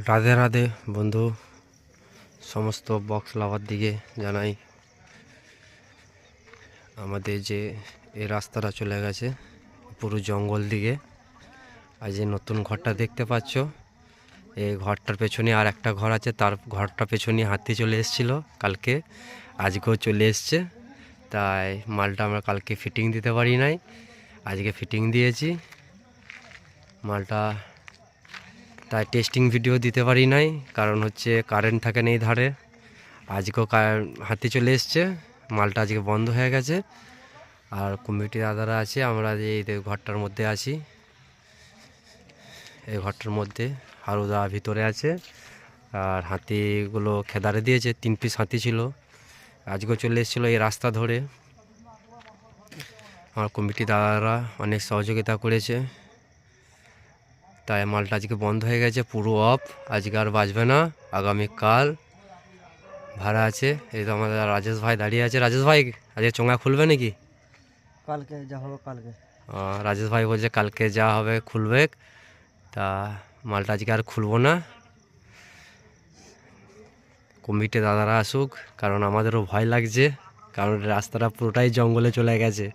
রাধে রাধে বন্ধু, সমস্ত বক্স লাভার দিকে জানাই আমাদের যে এই রাস্তাটা চলে গেছে পুরো জঙ্গল দিকে। আর যে নতুন ঘরটা দেখতে পাচ্ছ, এই ঘরটার পেছনে আর একটা ঘর আছে, তার ঘরটার পেছনে হাতি চলে এসেছিলো কালকে, আজকেও চলে এসছে। তাই মালটা আমরা কালকে ফিটিং দিতে পারি নাই, আজকে ফিটিং দিয়েছি মালটা। তাই টেস্টিং ভিডিও দিতে পারি নাই, কারণ হচ্ছে কারেন্ট থাকে না এই ধারে। আজকেও হাতি চলে এসছে, মালটা আজকে বন্ধ হয়ে গেছে। আর কমিটি দাদারা আছে, আমরা এই ঘরটার মধ্যে আছি, এই ঘরটার মধ্যে হারুদা ভিতরে আছে। আর হাতিগুলো খেদারে দিয়েছে, 3 পিস হাতি ছিল, আজকেও চলে এসেছিলো এই রাস্তা ধরে। আমার কমিটি দাদারা অনেক সহযোগিতা করেছে, তাই মালটা আজকে বন্ধ হয়ে গেছে, পুরো অফ। আজকে আর বাজবে না, আগামীকাল ভাড়া আছে। এই তো আমাদের রাজেশ ভাই দাঁড়িয়ে আছে। রাজেশ ভাই, আজকে চোঙা খুলবে নাকি? কালকে যা হবে কালকে। রাজেশ ভাই বলছে কালকে যা হবে খুলবে। তা মালটা আজকে আর খুলবো না, কমিটি দাদারা আসুক, কারণ আমাদেরও ভয় লাগছে, কারণ রাস্তাটা পুরোটাই জঙ্গলে চলে গেছে।